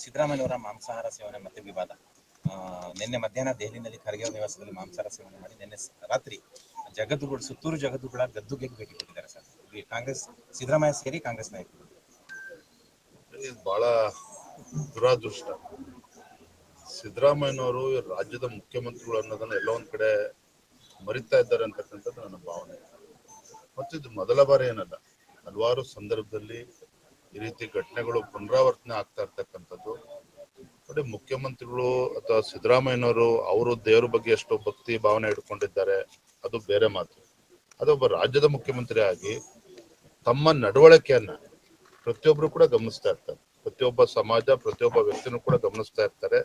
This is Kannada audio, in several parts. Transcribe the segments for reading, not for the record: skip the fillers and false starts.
ಸಿದ್ದರಾಮಯ್ಯವರ ಮಾಂಸಾಹಾರ ಸೇವನೆ ಮತ್ತೆ ವಿವಾದ. ನಿನ್ನೆ ಮಧ್ಯಾಹ್ನ ದೆಹಲಿಯಲ್ಲಿ ಖರ್ಗೆ ಅವರ ನಿವಾಸದಲ್ಲಿ ಮಾಂಸಾಹಾರ ಸೇವನೆ ಮಾಡಿ ನಿನ್ನೆ ರಾತ್ರಿ ಸುತ್ತೂರು ಜಗದ್ದುಗಳ ಗದ್ದುಗೆಗೆ ಭೇಟಿ ಕೊಟ್ಟಿದ್ದಾರೆ ಸರ್. ಕಾಂಗ್ರೆಸ್ ಸಿದ್ದರಾಮಯ್ಯ ಸೇರಿ ಕಾಂಗ್ರೆಸ್ ನಾಯಕರು. ಇದು ಬಹಳ ದುರಾದೃಷ್ಟ. ಸಿದ್ದರಾಮಯ್ಯನವರು ರಾಜ್ಯದ ಮುಖ್ಯಮಂತ್ರಿಗಳು ಅನ್ನೋದನ್ನ ಎಲ್ಲ ಒಂದ್ ಕಡೆ ಮರಿತಾ ಇದ್ದಾರೆ ಅಂತಕ್ಕಂಥದ್ದು ನನ್ನ ಭಾವನೆ. ಮತ್ತು ಇದು ಮೊದಲ ಬಾರಿ ಏನಲ್ಲ, ಹಲವಾರು ಸಂದರ್ಭದಲ್ಲಿ ಈ ರೀತಿ ಘಟನೆಗಳು ಪುನರಾವರ್ತನೆ ಆಗ್ತಾ ಇರ್ತಕ್ಕಂಥದ್ದು. ನೋಡಿ, ಮುಖ್ಯಮಂತ್ರಿಗಳು ಅಥವಾ ಸಿದ್ದರಾಮಯ್ಯನವರು ಅವರು ದೇವರ ಬಗ್ಗೆ ಎಷ್ಟು ಭಕ್ತಿ ಭಾವನೆ ಇಟ್ಕೊಂಡಿದ್ದಾರೆ ಅದು ಬೇರೆ ಮಾತು. ಅದೊಬ್ಬ ರಾಜ್ಯದ ಮುಖ್ಯಮಂತ್ರಿ ಆಗಿ ತಮ್ಮ ನಡವಳಿಕೆಯನ್ನ ಪ್ರತಿಯೊಬ್ರು ಕೂಡ ಗಮನಿಸ್ತಾ ಇರ್ತಾರೆ. ಪ್ರತಿಯೊಬ್ಬ ಸಮಾಜ, ಪ್ರತಿಯೊಬ್ಬ ವ್ಯಕ್ತಿನೂ ಕೂಡ ಗಮನಿಸ್ತಾ ಇರ್ತಾರೆ.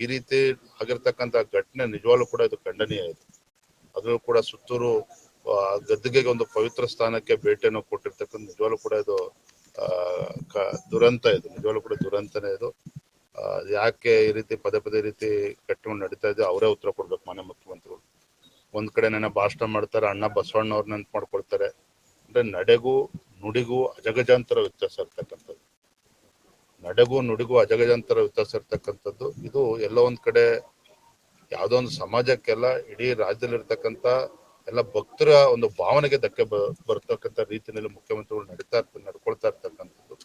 ಈ ರೀತಿ ಆಗಿರ್ತಕ್ಕಂಥ ಘಟನೆ ನಿಜವಾಗ್ಲೂ ಕೂಡ ಇದು ಖಂಡನೀಯ ಇದೆ. ಅದರಲ್ಲೂ ಕೂಡ ಸುತ್ತೂರು ಗದ್ದುಗೆಗೆ ಒಂದು ಪವಿತ್ರ ಸ್ಥಾನಕ್ಕೆ ಭೇಟಿಯನ್ನು ಕೊಟ್ಟಿರ್ತಕ್ಕಂಥ ನಿಜವಾಗ್ಲೂ ಕೂಡ ಇದು ದುರಂತ. ಇದು ನಿಜವಾಗ್ಲೂ ಕೂಡ ದುರಂತನೇ ಇದು. ಯಾಕೆ ಈ ರೀತಿ ಪದೇ ಪದೇ ಈ ರೀತಿ ಘಟನೆಗಳು ನಡೀತಾ ಇದೆ ಅವರೇ ಉತ್ತರ ಕೊಡ್ಬೇಕು ಮಾನ್ಯ ಮುಖ್ಯಮಂತ್ರಿಗಳು. ಒಂದ್ ಕಡೆ ನನ್ನ ಭಾಷಣ ಮಾಡ್ತಾರೆ, ಅಣ್ಣ ಬಸವಣ್ಣವ್ರ ನೆನ್ಪು ಮಾಡ್ಕೊಳ್ತಾರೆ. ಅಂದ್ರೆ ನಡೆಗೂ ನುಡಿಗೂ ಅಜಗಜಾಂತರ ವ್ಯತ್ಯಾಸ ಇರ್ತಕ್ಕಂಥದ್ದು. ನಡೆಗೂ ನುಡಿಗೂ ಅಜಗಜಾಂತರ ವ್ಯತ್ಯಾಸ ಇರ್ತಕ್ಕಂಥದ್ದು. ಇದು ಎಲ್ಲೋ ಒಂದ್ ಕಡೆ ಯಾವ್ದೋ ಒಂದು ಸಮಾಜಕ್ಕೆಲ್ಲ, ಇಡೀ ರಾಜ್ಯದಲ್ಲಿರ್ತಕ್ಕಂಥ ಎಲ್ಲ ಭಕ್ತರ ಒಂದು ಭಾವನೆಗೆ ಧಕ್ಕೆ ಬರ್ತಕ್ಕಂಥ ರೀತಿಯಲ್ಲಿ ಮುಖ್ಯಮಂತ್ರಿಗಳು ನಡ್ಕೊಳ್ತಾ ಇರ್ತಕ್ಕಂಥದ್ದು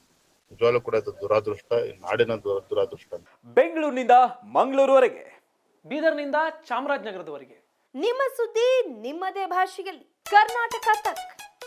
ನಿಜವಾಗ್ಲೂ ಕೂಡ ಇದು ದುರಾದೃಷ್ಟ, ಈ ನಾಡಿನ ದುರಾದೃಷ್ಟ. ಬೆಂಗಳೂರಿನಿಂದ ಮಂಗಳೂರುವರೆಗೆ, ಬೀದರ್ನಿಂದ ಚಾಮರಾಜನಗರದವರೆಗೆ ನಿಮ್ಮ ಸುದ್ದಿ ನಿಮ್ಮದೇ ಭಾಷೆಯಲ್ಲಿ. ಕರ್ನಾಟಕ ತಕ್.